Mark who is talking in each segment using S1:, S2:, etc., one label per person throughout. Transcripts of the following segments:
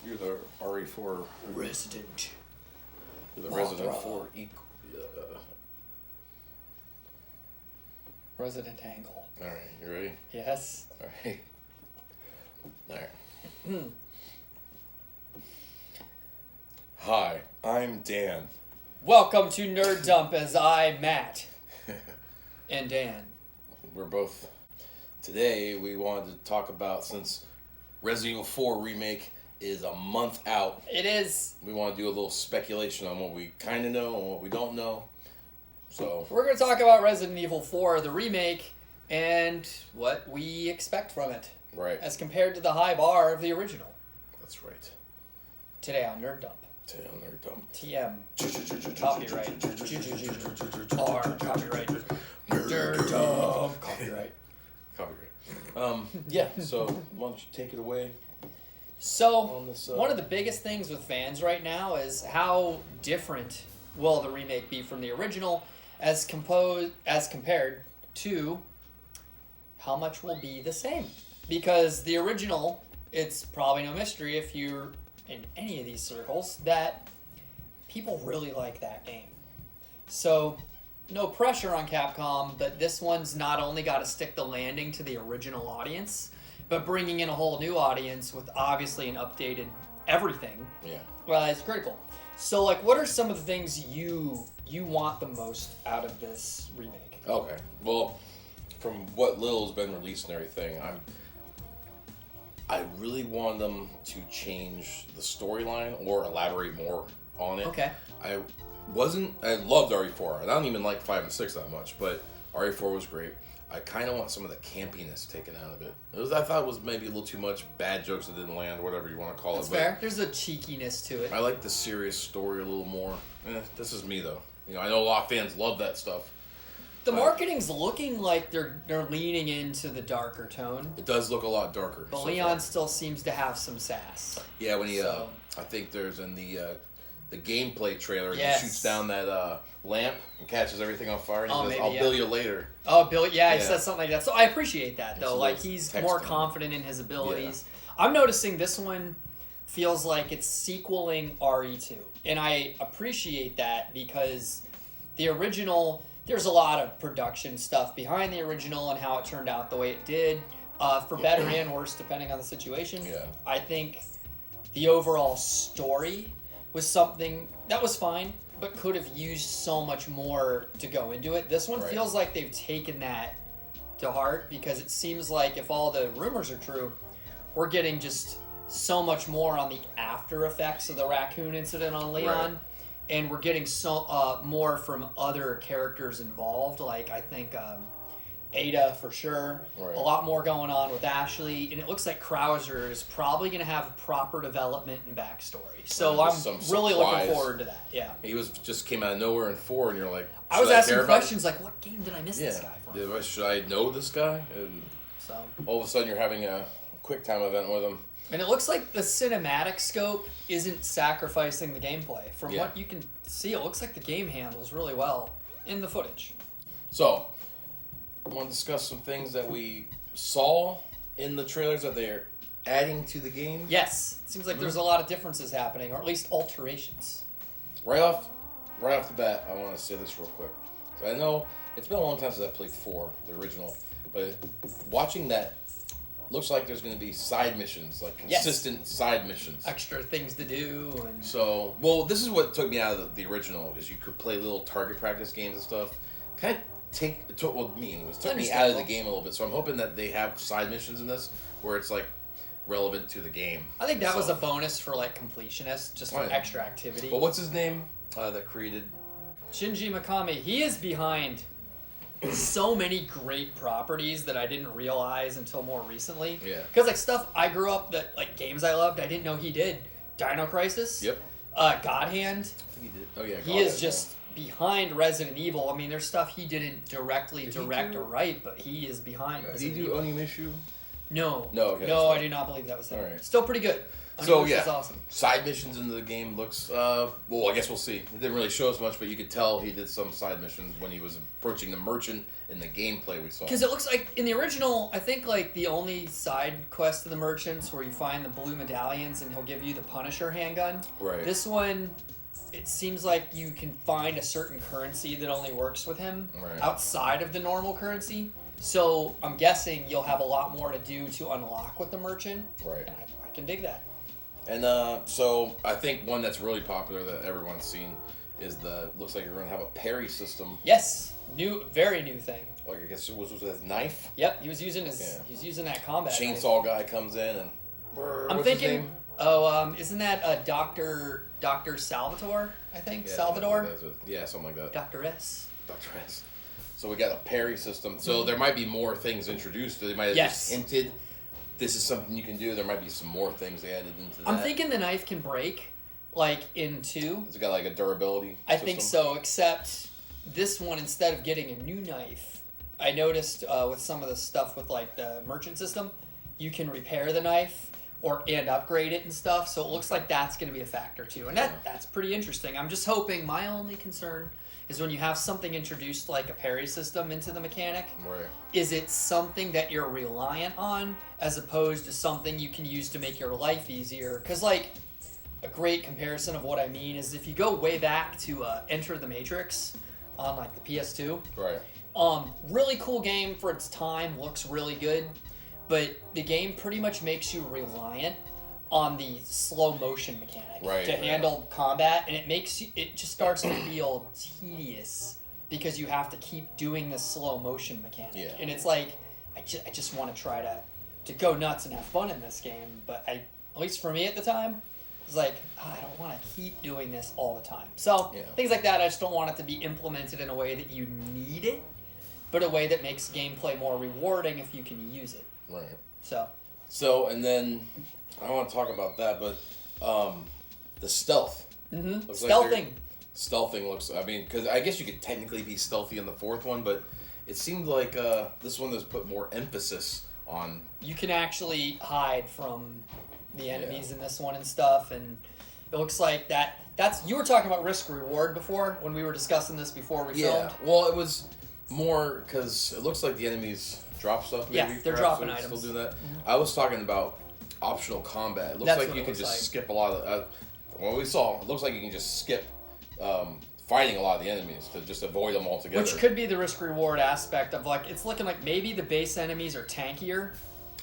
S1: You're the RE4
S2: resident.
S1: You're the Resident 4
S2: Resident Angle.
S1: All right, you ready?
S2: Yes.
S1: All right. All right. Hi, I'm Dan.
S2: Welcome to Nerd Dump as I, Matt, and Dan.
S1: We're both... Today, we wanted to talk about, since Resident Evil 4 Remake is a month out.
S2: It is.
S1: We want to do a little speculation on what we kind of know and what we don't know. So
S2: we're going to talk about Resident Evil 4, the remake, and what we expect from it.
S1: Right.
S2: As compared to the high bar of the original.
S1: That's right.
S2: Today on Nerd Dump.
S1: Today on Nerd Dump.
S2: TM. Copyright. R. Copyright. Nerd Dump. Copyright.
S1: Copyright.
S2: Yeah.
S1: So, why don't you take it away?
S2: So,
S1: on this,
S2: one of the biggest things with fans right now is how different will the remake be from the original as compared to how much will be the same. Because the original, it's probably no mystery if you're in any of these circles that people really like that game. So, no pressure on Capcom, but this one's not only got to stick the landing to the original audience, but bringing in a whole new audience with obviously an updated everything.
S1: Yeah.
S2: Well, it's critical. So, like, what are some of the things you want the most out of this remake?
S1: Okay. Well, from what little's been released and everything, I really want them to change the storyline or elaborate more on it.
S2: Okay.
S1: I loved RE4. I don't even like 5 and 6 that much, but RE4 was great. I kind of want some of the campiness taken out of it. I thought it was maybe a little too much bad jokes that didn't land, whatever you want to call
S2: That's
S1: it.
S2: That's fair. There's a cheekiness to it.
S1: I like the serious story a little more. This is me, though. I know a lot of fans love that stuff.
S2: The marketing's looking like they're leaning into the darker tone.
S1: It does look a lot darker.
S2: But Leon still seems to have some sass.
S1: Yeah, when he, I think there's in the gameplay trailer,
S2: yes.
S1: He shoots down that lamp and catches everything on fire. And he goes, I'll bill you later.
S2: Oh, Bill, yeah, he says something like that. So I appreciate that, though. Like, he's more confident in his abilities. Yeah. I'm noticing this one feels like it's sequeling RE2. And I appreciate that because the original... There's a lot of production stuff behind the original and how it turned out the way it did, for better and worse, depending on the situation.
S1: Yeah.
S2: I think the overall story was something that was fine, but could have used so much more to go into it. This one feels like they've taken that to heart because it seems like if all the rumors are true, we're getting just so much more on the after effects of the raccoon incident on Leon. Right. And we're getting so more from other characters involved. Like, I think Ada, for sure. Right. A lot more going on with Ashley. And it looks like Krauser is probably going to have proper development and backstory. So I'm really looking forward to that. Yeah.
S1: He just came out of nowhere in 4, and you're like,
S2: I was asking questions like, what game did I miss this guy from?
S1: Should I know this guy? And so all of a sudden you're having a quick time event with him.
S2: And it looks like the cinematic scope isn't sacrificing the gameplay. From what you can see, it looks like the game handles really well in the footage.
S1: So, I want to discuss some things that we saw in the trailers that they're adding to the game.
S2: Yes. It seems like there's a lot of differences happening, or at least alterations.
S1: Right off the bat, I want to say this real quick. So I know it's been a long time since I played 4, the original, but watching that, looks like there's going to be side missions, like consistent side missions.
S2: Extra things to do. And
S1: So, this is what took me out of the original, is you could play little target practice games and stuff. Kind of took me out of the game a little bit. So I'm hoping that they have side missions in this where it's like relevant to the game.
S2: I think that was a bonus for like completionists, just for extra activity.
S1: But what's his name that created?
S2: Shinji Mikami. He is behind so many great properties that I didn't realize until more recently.
S1: Yeah.
S2: Because like stuff I grew up that like games I loved, I didn't know he did. Dino Crisis.
S1: Yep.
S2: God Hand.
S1: I think he did. Oh yeah.
S2: He is just behind Resident Evil. I mean, there's stuff he didn't directly direct or write, but he is behind Resident Evil.
S1: Did he do Onimushu?
S2: No.
S1: No. Okay,
S2: no, I do not believe that was him.
S1: All right.
S2: Still pretty good.
S1: So
S2: Which is awesome.
S1: Side missions in the game looks. Well, I guess we'll see. It didn't really show us much, but you could tell he did some side missions when he was approaching the merchant in the gameplay we saw.
S2: Because it looks like in the original, I think like the only side quest to the merchants where you find the blue medallions and he'll give you the Punisher handgun.
S1: Right.
S2: This one, it seems like you can find a certain currency that only works with him outside of the normal currency. So I'm guessing you'll have a lot more to do to unlock with the merchant.
S1: Right.
S2: And I can dig that.
S1: And so I think one that's really popular that everyone's seen is looks like you're going to have a parry system.
S2: Yes, very new thing.
S1: Like I guess it was his knife.
S2: Yep, he was using that combat
S1: chainsaw knife. Guy comes in and.
S2: I'm thinking. Oh, isn't that Doctor Salvatore? I think Salvador.
S1: Something like that.
S2: Dr. S.
S1: Dr. S. So we got a parry system. So there might be more things introduced. They might have just hinted. This is something you can do. There might be some more things they added into that.
S2: I'm thinking the knife can break, like, in two.
S1: Has it got, like, a durability
S2: I think so, except this one, instead of getting a new knife, I noticed with some of the stuff with, like, the merchant system, you can repair the knife and upgrade it and stuff, so it looks like that's going to be a factor, too. And that's pretty interesting. I'm just hoping my only concern is when you have something introduced like a parry system into the mechanic, is it something that you're reliant on as opposed to something you can use to make your life easier? Because, like, a great comparison of what I mean is if you go way back to Enter the Matrix on, like, the PS2. Really cool game for its time, looks really good, but the game pretty much makes you reliant on the slow motion mechanic to handle combat, and it just starts to feel tedious because you have to keep doing this slow motion mechanic, and it's like I just want to try to go nuts and have fun in this game, but at least for me at the time, it's like I don't want to keep doing this all the time. So things like that, I just don't want it to be implemented in a way that you need it, but a way that makes gameplay more rewarding if you can use it. So and then. I don't want to talk about that, but the stealth. Stealthing looks. I mean, because I guess you could technically be stealthy in the fourth one, but it seemed like this one has put more emphasis on. You can actually hide from the enemies in this one and stuff, and it looks like that's. You were talking about risk reward before when we were discussing this before we filmed.
S1: Well, it was more because it looks like the enemies drop stuff. Maybe,
S2: they're dropping items.
S1: Still do that. I was talking about optional combat. It looks like you can just skip a lot of what we saw. It looks like you can just skip fighting a lot of the enemies to just avoid them altogether.
S2: Which could be the risk reward aspect of, like, it's looking like maybe the base enemies are tankier,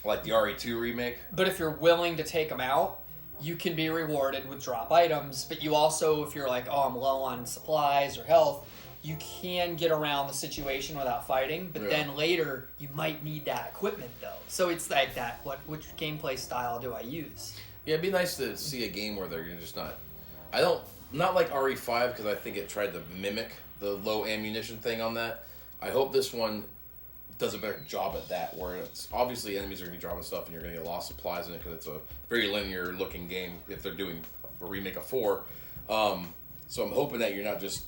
S1: like the RE2 remake.
S2: But if you're willing to take them out, you can be rewarded with drop items. But you also, if you're like, oh, I'm low on supplies or health, you can get around the situation without fighting, but then later you might need that equipment, though. So it's like that. Which gameplay style do I use?
S1: Yeah, it'd be nice to see a game where you're just not. Not like RE5 because I think it tried to mimic the low ammunition thing on that. I hope this one does a better job at that, where it's obviously enemies are going to be dropping stuff and you're going to get lost supplies in it because it's a very linear looking game. If they're doing a remake of 4, so I'm hoping that you're not just.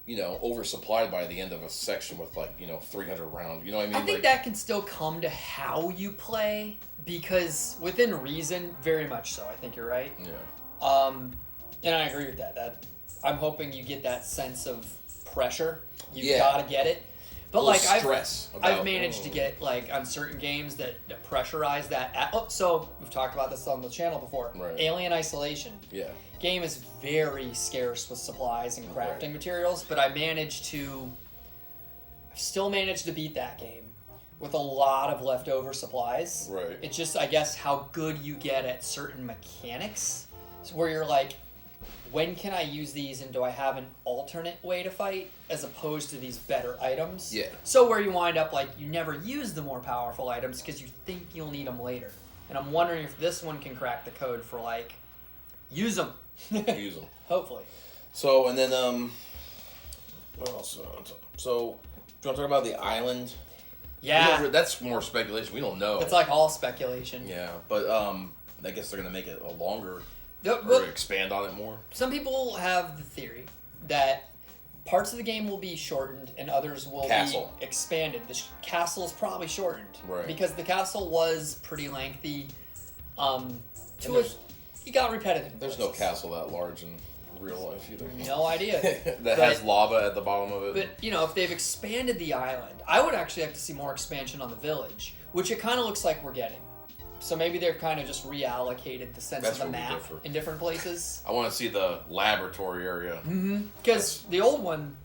S1: Oversupplied by the end of a section with 300 rounds. You know what I mean?
S2: I think that can still come to how you play because within reason, very much so. I think you're right.
S1: Yeah.
S2: And I agree with that. I'm hoping you get that sense of pressure. You gotta get it. But I've managed to get on certain games that pressurize that. So we've talked about this on the channel before.
S1: Right.
S2: Alien Isolation.
S1: Yeah.
S2: Game is very scarce with supplies and crafting materials, but I've still managed to beat that game with a lot of leftover supplies.
S1: Right.
S2: It's just, I guess, how good you get at certain mechanics, where you're like, when can I use these, and do I have an alternate way to fight as opposed to these better items?
S1: Yeah.
S2: So where you wind up you never use the more powerful items because you think you'll need them later. And I'm wondering if this one can crack the code for use them.
S1: Use them.
S2: Hopefully.
S1: So, and then, what else? So, do you want to talk about the island?
S2: Yeah.
S1: That's more speculation. We don't know.
S2: It's all speculation.
S1: Yeah, but I guess they're going to make it a longer, or expand on it more.
S2: Some people have the theory that parts of the game will be shortened and others will be expanded. The castle is probably shortened.
S1: Right.
S2: Because the castle was pretty lengthy. he got repetitive.
S1: There's no castle that large in real life either.
S2: No idea.
S1: That has lava at the bottom of it.
S2: But, you know, if they've expanded the island, I would actually like to see more expansion on the village, which it kind of looks like we're getting. So maybe they've kind of just reallocated the sense of the map in different places.
S1: I want to see the laboratory area.
S2: Mm-hmm. Because the old one,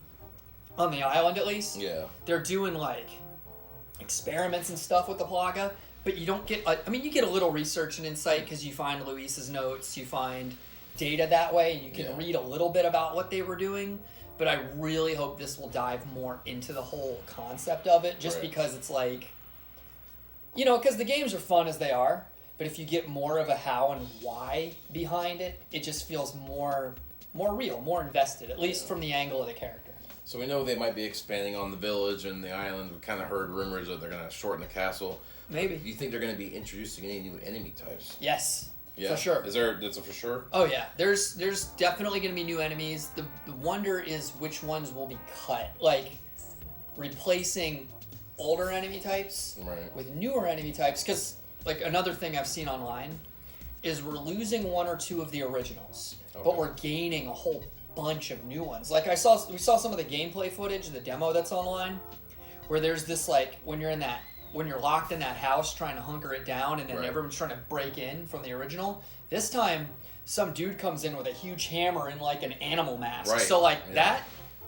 S2: on the island at least, they're doing, like, experiments and stuff with the plaga, but you don't get... I mean, you get a little research and insight because you find Luis's notes, you find data that way, and you can read a little bit about what they were doing, but I really hope this will dive more into the whole concept of it, just because it's like, you know, because the games are fun as they are, but if you get more of a how and why behind it, it just feels more real, more invested, at least from the angle of the character.
S1: So we know they might be expanding on the village and the island. We kind of heard rumors that they're going to shorten the castle.
S2: Maybe.
S1: Do you think they're going to be introducing any new enemy types?
S2: Yes.
S1: Yeah.
S2: For sure.
S1: That's a for sure?
S2: Oh, yeah. There's definitely going to be new enemies. The wonder is which ones will be cut. Like, replacing older enemy types with newer enemy types. Because, like, another thing I've seen online is we're losing one or two of the originals, but we're gaining a whole bunch of new ones. Like, we saw some of the gameplay footage, the demo that's online, where there's this, like, when you're locked in that house trying to hunker it down and then everyone's trying to break in from the original. This time, some dude comes in with a huge hammer and like an animal mask. So like that,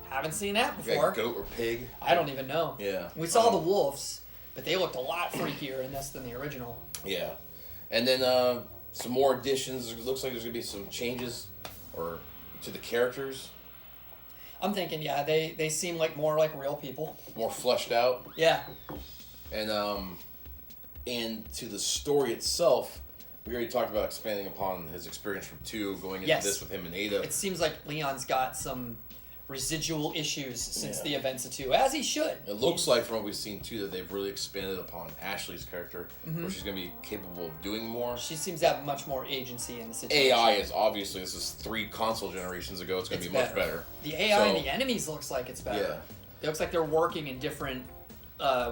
S2: haven't seen that before.
S1: Like goat or pig?
S2: I don't even know.
S1: Yeah.
S2: We saw the wolves, but they looked a lot freakier in this than the original.
S1: Yeah. And then some more additions. It looks like there's going to be some changes to the characters.
S2: I'm thinking, they seem like more like real people.
S1: More fleshed out.
S2: Yeah.
S1: And to the story itself, we already talked about expanding upon his experience from 2, going into this with him and Ada.
S2: It seems like Leon's got some residual issues since the events of 2, as he should.
S1: It looks like from what we've seen too that they've really expanded upon Ashley's character, where she's going to be capable of doing more.
S2: She seems to have much more agency in the situation.
S1: AI is obviously, this is 3 console generations ago, it's going to be much better.
S2: The AI and the enemies looks like it's better. Yeah. It looks like they're working in different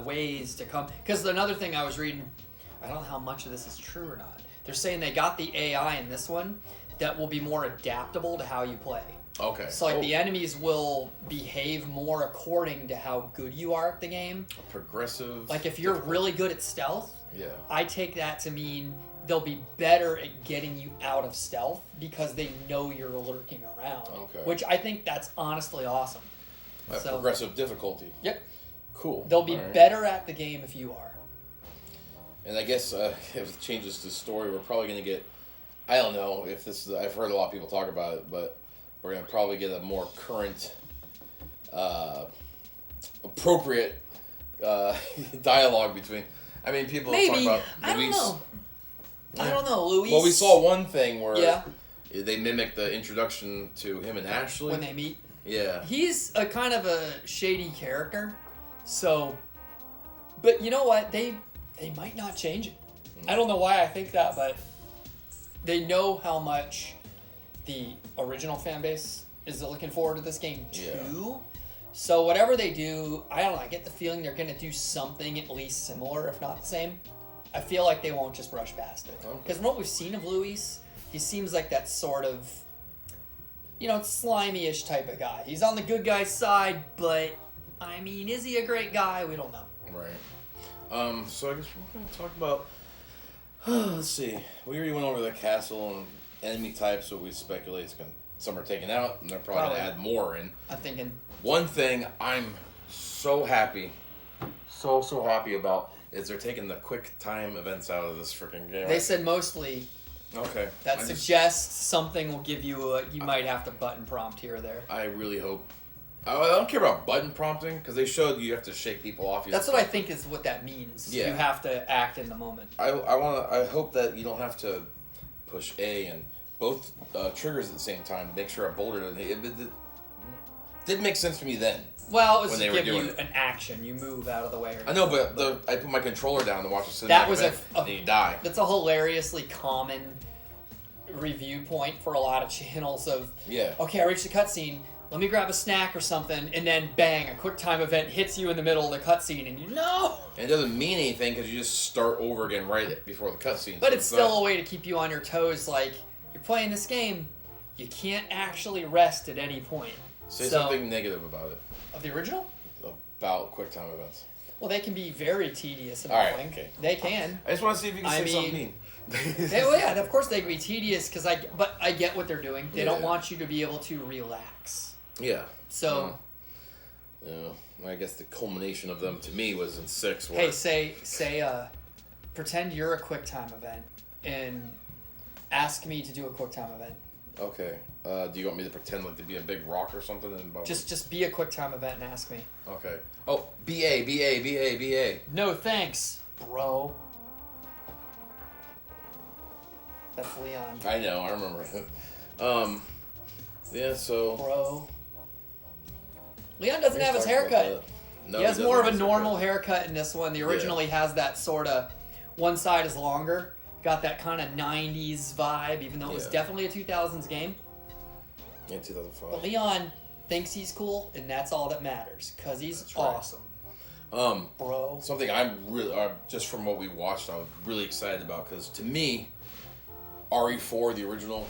S2: ways to come. Because another thing I was reading, I don't know how much of this is true or not. They're saying they got the AI in this one that will be more adaptable to how you play.
S1: Okay.
S2: So like the enemies will behave more according to how good you are at the game.
S1: Progressive.
S2: Like if you're really good at stealth, I take that to mean they'll be better at getting you out of stealth because they know you're lurking around. Okay. Which I think that's honestly awesome.
S1: Progressive difficulty.
S2: Yep.
S1: Cool.
S2: They'll be better at the game if you are.
S1: And I guess if it changes the story, we're probably going to get, I don't know if this is, I've heard a lot of people talk about it, but we're going to probably get a more current, appropriate dialogue between, I mean, people talk about Luis.
S2: I don't know, Luis.
S1: Well, we saw one thing where they mimicked the introduction to him and Ashley.
S2: When they meet.
S1: Yeah.
S2: He's a kind of a shady character. So, but you know what? They might not change it. I don't know why I think that, but they know how much the original fan base is looking forward to this game too. Yeah. So whatever they do, I don't know. I get the feeling they're going to do something at least similar, if not the same. I feel like they won't just brush past it. Because from what we've seen of Luis, he seems like that sort of, you know, slimy-ish type of guy. He's on the good guy's side, but I mean, is he a great guy? We don't know.
S1: Right. So I guess we're going to talk about, let's see. We already went over the castle and enemy types, so we speculate some are taken out, and they're probably going to add more in.
S2: I'm thinking. One
S1: thing I'm so happy about is they're taking the quick time events out of this freaking game.
S2: They said mostly.
S1: Okay.
S2: That suggests something will give you you might have to button prompt here or there.
S1: I really hope. I don't care about button prompting because they showed you have to shake people off.
S2: That's what I think is what that means. Yeah. You have to act in the moment.
S1: I hope that you don't have to push A and both triggers at the same time to make sure a boulder doesn't hit. It didn't make sense to me then.
S2: Well, it was to give you an action. You move out of the way.
S1: I know, but I put my controller down to watch the cinematic
S2: that was
S1: event, and you die.
S2: That's a hilariously common review point for a lot of channels of, okay, I reached the cutscene, let me grab a snack or something, and then bang, a quick time event hits you in the middle of the cutscene, and you know.
S1: And it doesn't mean anything because you just start over again right before the cutscene.
S2: But it's still a way to keep you on your toes, like, you're playing this game, you can't actually rest at any point.
S1: Say something negative about it.
S2: Of the original?
S1: About QuickTime events.
S2: Well, they can be very tedious and
S1: annoying.
S2: Right,
S1: okay.
S2: They can.
S1: I just want to see if you can say something mean.
S2: Well, yeah, of course they can be tedious but I get what they're doing. They don't want you to be able to relax.
S1: Yeah.
S2: So.
S1: I guess the culmination of them to me was in 6.
S2: Hey, say, pretend you're a QuickTime event and ask me to do a QuickTime event.
S1: Okay. Do you want me to pretend like to be a big rock or something?
S2: Just be a QuickTime event and ask me.
S1: Okay. Oh, BA.
S2: No thanks, bro. That's Leon.
S1: I know, I remember. Yeah, so...
S2: Bro. Leon doesn't have his haircut.
S1: No,
S2: he has more of a normal haircut in this one. The original, he has that sort of... One side is longer. Got that kind of 90s vibe, even though it was definitely a 2000s game.
S1: Yeah, 2005.
S2: But Leon thinks he's cool, and that's all that matters, because he's awesome. Bro.
S1: Something I'm really... just from what we watched, I was really excited about, because to me... RE4, the original,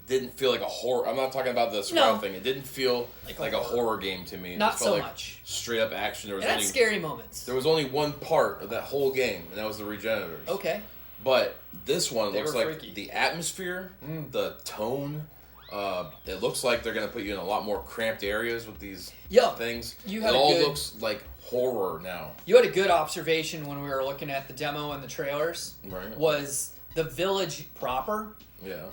S1: didn't feel like a horror. I'm not talking about the surround thing. It didn't feel like a horror game to me. It
S2: not
S1: just felt
S2: so
S1: like
S2: much.
S1: Straight up action. There was
S2: only scary moments.
S1: There was only one part of that whole game, and that was the regenerators.
S2: Okay.
S1: But this one looks like
S2: freaky.
S1: The atmosphere, the tone. It looks like they're going to put you in a lot more cramped areas with these things. It all looks like horror now.
S2: You had a good observation when we were looking at the demo and the trailers.
S1: Right.
S2: Was the village proper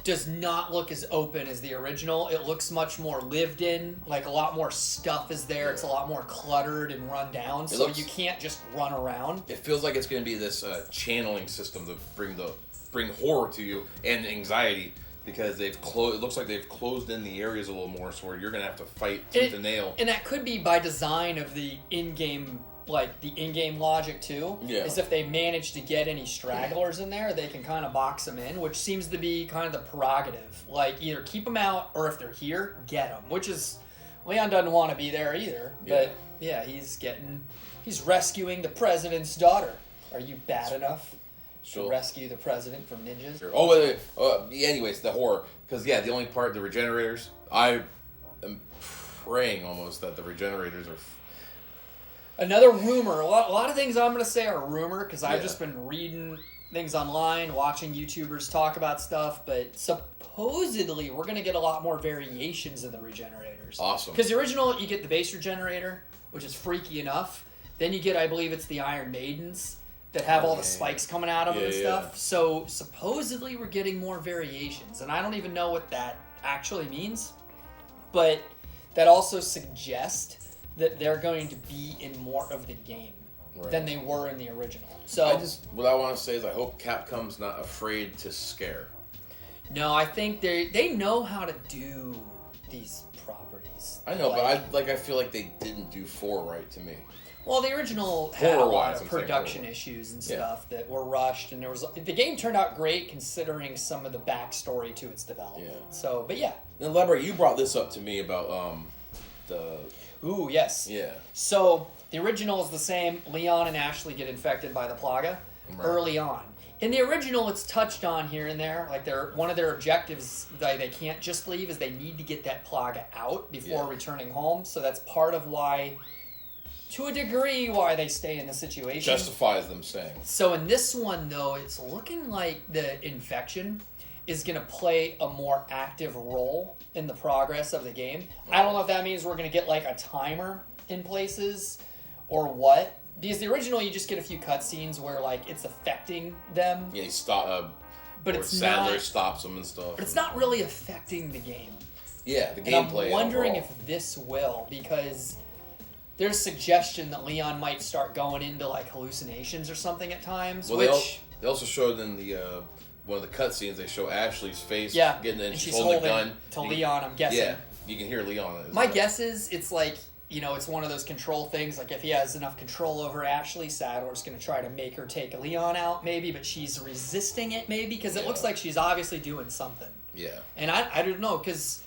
S2: does not look as open as the original. It looks much more lived in, like a lot more stuff is there. It's a lot more cluttered and run down, so you can't just run around.
S1: It feels like it's going to be this channeling system to bring horror to you and anxiety, because it looks like they've closed in the areas a little more, so where you're going to have to fight tooth and nail.
S2: And that could be by design of the in-game logic too.
S1: Yeah.
S2: Is if they manage to get any stragglers in there, they can kind of box them in, which seems to be kind of the prerogative. Like, either keep them out, or if they're here, get them. Which is, Leon doesn't want to be there either. But yeah, he's rescuing the president's daughter. Are you bad enough to rescue the president from ninjas?
S1: Oh, wait. Anyways, the horror. Because, the only part, the regenerators, I am praying almost that the regenerators are...
S2: Another rumor. A lot of things I'm going to say are rumor, because I've just been reading things online, watching YouTubers talk about stuff, but supposedly we're going to get a lot more variations of the regenerators.
S1: Awesome.
S2: Because the original, you get the base regenerator, which is freaky enough. Then you get, I believe it's the Iron Maidens that have all the spikes coming out of them and stuff. So supposedly we're getting more variations, and I don't even know what that actually means, but that also suggests that they're going to be in more of the game than they were in the original. So
S1: what I want to say is I hope Capcom's not afraid to scare.
S2: No, I think they know how to do these properties.
S1: I know, but I feel like they didn't do 4 right to me.
S2: Well, the original had a lot of production issues and stuff that were rushed, and the game turned out great considering some of the backstory to its development. Yeah. So, but yeah.
S1: Now, elaborate. You brought this up to me about the.
S2: Ooh, yes.
S1: Yeah.
S2: So, the original is the same. Leon and Ashley get infected by the Plaga early on. In the original, it's touched on here and there. Like, one of their objectives that they can't just leave is they need to get that Plaga out before returning home. So that's part of why, to a degree, why they stay in the situation.
S1: Justifies them staying.
S2: So in this one, though, it's looking like the infection is going to play a more active role in the progress of the game. I don't know if that means we're going to get like a timer in places or what. Because the original, you just get a few cutscenes where like it's affecting them.
S1: Yeah, he but it's Sadler not, stops them and stuff.
S2: But it's not really affecting the game.
S1: Yeah, the gameplay.
S2: I'm wondering if this will, because there's suggestion that Leon might start going into like hallucinations or something at times.
S1: Well, they also showed in the one of the cutscenes, they show Ashley's face getting in, and she's holding a gun
S2: to Leon, I'm guessing.
S1: Yeah, you can hear Leon.
S2: My guess is it's like, it's one of those control things. Like if he has enough control over Ashley, Sadler's going to try to make her take Leon out, maybe, but she's resisting it, maybe, because it looks like she's obviously doing something.
S1: Yeah.
S2: And I don't know, because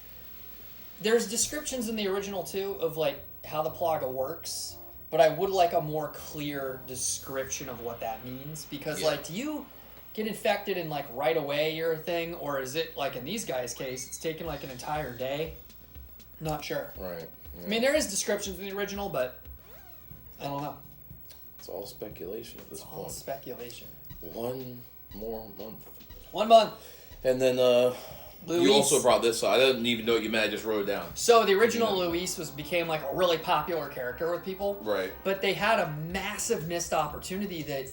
S2: there's descriptions in the original too of like how the Plaga works, but I would like a more clear description of what that means, because like, do you get infected and like right away you're a thing, or is it like in these guys' case, it's taken like an entire day? Not sure.
S1: Right. Yeah.
S2: I mean, there is descriptions in the original, but I don't know.
S1: It's all speculation at this point.
S2: All speculation.
S1: 1 more month.
S2: 1 month.
S1: And then
S2: Luis.
S1: you also brought this up. I didn't even know what you meant. I just wrote it down.
S2: So the original Luis became like a really popular character with people.
S1: Right.
S2: But they had a massive missed opportunity that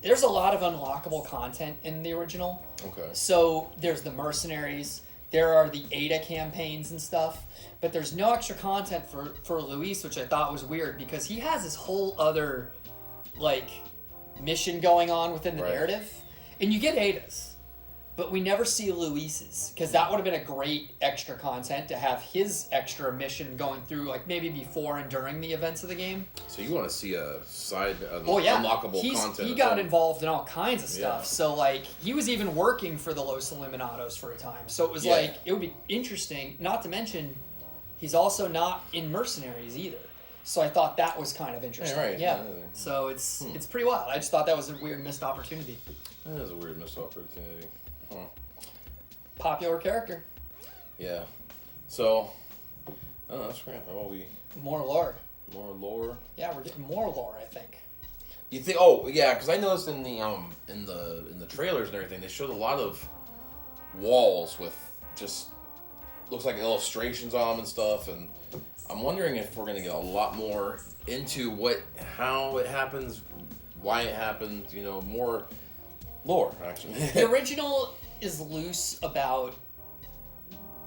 S2: there's a lot of unlockable content in the original.
S1: Okay.
S2: So there's the mercenaries, there are the Ada campaigns and stuff, but there's no extra content for Luis, which I thought was weird because he has this whole other like mission going on within the narrative. And you get Ada's, but we never see Luis's, because that would have been a great extra content to have his extra mission going through, like maybe before and during the events of the game.
S1: So you want to see a side
S2: unlockable
S1: content?
S2: He got involved in all kinds of stuff. Yeah. So like he was even working for the Los Illuminados for a time. So it was like it would be interesting. Not to mention, he's also not in Mercenaries either. So I thought that was kind of interesting.
S1: Right.
S2: Yeah. So it's pretty wild. I just thought that was a weird missed opportunity.
S1: That is a weird missed opportunity. Huh.
S2: Popular character.
S1: Yeah. So, oh, that's great.
S2: More lore.
S1: More lore.
S2: Yeah, we're getting more lore, I think.
S1: You think? Oh, yeah, because I noticed in the trailers and everything, they showed a lot of walls with just looks like illustrations on them and stuff, and I'm wondering if we're gonna get a lot more into how it happens, why it happened. You know, more lore actually.
S2: The original is loose about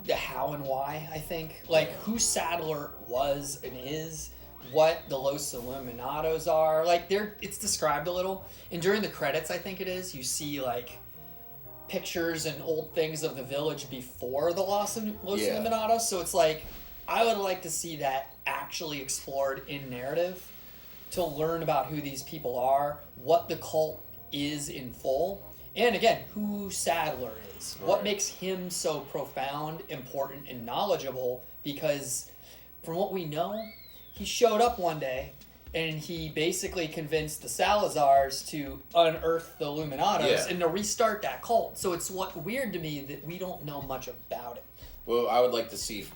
S2: the how and why, I think. Like, who Sadler was and is, what the Los Illuminados are. Like, it's described a little. And during the credits, I think it is, you see, like, pictures and old things of the village before the Los Illuminados. So it's like, I would like to see that actually explored in narrative to learn about who these people are, what the cult is in full. And again, who Sadler is. Right. What makes him so profound, important, and knowledgeable? Because from what we know, he showed up one day and he basically convinced the Salazars to unearth the Illuminados and to restart that cult. So it's weird to me that we don't know much about it.
S1: Well, I would like to see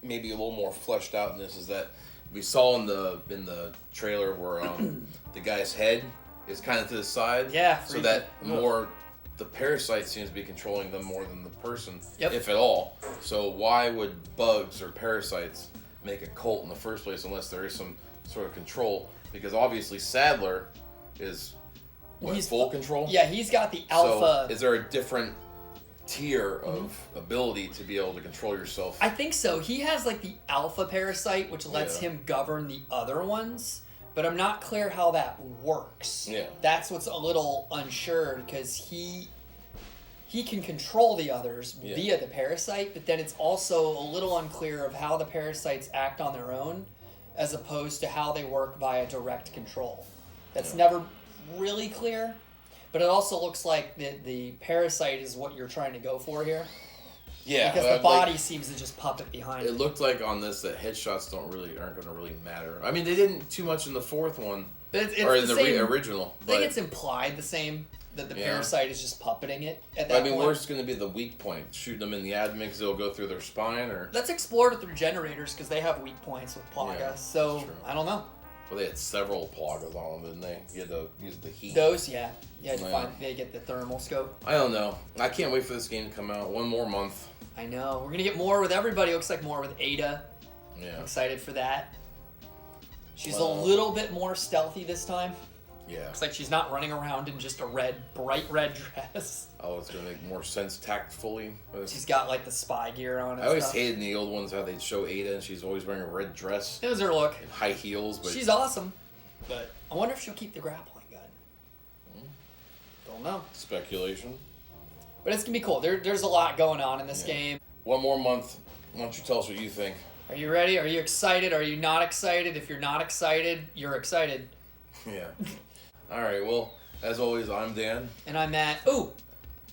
S1: maybe a little more fleshed out in this is that we saw in the trailer where the guy's head is kind of to the side.
S2: Yeah.
S1: So that more the parasite seems to be controlling them more than the person, if at all. So why would bugs or parasites make a cult in the first place unless there is some sort of control? Because obviously Sadler is he's full control.
S2: Yeah, he's got the alpha.
S1: So is there a different tier of ability to be able to control yourself?
S2: I think so. He has like the alpha parasite, which lets him govern the other ones. But I'm not clear how that works.
S1: Yeah.
S2: That's what's a little unsure, because he can control the others via the parasite, but then it's also a little unclear of how the parasites act on their own as opposed to how they work via direct control. That's never really clear, but it also looks like the parasite is what you're trying to go for here.
S1: Yeah,
S2: because the body seems to just puppet behind it.
S1: It looked like on this that headshots aren't going to really matter. I mean, they didn't too much in the fourth one, or in the original.
S2: I think it's implied the same, that the parasite is just puppeting it at that point.
S1: Where's going to be the weak point? Shooting them in the abdomen because it'll go through their spine, or
S2: that's explored with the regenerators because they have weak points with Plaga. Yeah, so I don't know.
S1: Well, they had several Plagas on them, didn't they? You had to use the heat.
S2: Those, they get the thermal scope.
S1: I don't know. I can't wait for this game to come out. 1 more month.
S2: I know. We're going to get more with everybody. It looks like more with Ada.
S1: Yeah.
S2: I'm excited for that. She's a little bit more stealthy this time.
S1: Yeah.
S2: Looks like she's not running around in just a bright red dress.
S1: Oh, it's going to make more sense tactfully.
S2: She's got like the spy gear on.
S1: I always hated in the old ones how they'd show Ada and she's always wearing a red dress.
S2: It was her look.
S1: And high heels. But
S2: she's awesome. But I wonder if she'll keep the grappling gun. Don't know.
S1: Speculation.
S2: But it's going to be cool. There's a lot going on in this game.
S1: 1 more month. Why don't you tell us what you think?
S2: Are you ready? Are you excited? Are you not excited? If you're not excited, you're excited.
S1: Yeah. All right. Well, as always, I'm Dan.
S2: And I'm Matt. Ooh!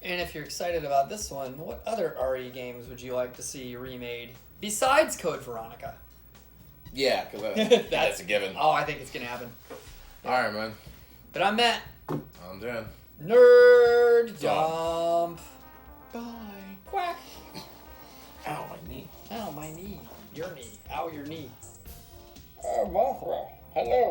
S2: And if you're excited about this one, what other RE games would you like to see remade besides Code Veronica?
S1: Yeah, because that's a given.
S2: Oh, I think it's going to happen.
S1: All right, man.
S2: But I'm Matt.
S1: I'm Dan.
S2: Nerd dump.
S1: Bye.
S2: Quack.
S1: Ow, my knee.
S2: Ow, my knee. Your knee. Ow, your knee.
S3: Oh, hello.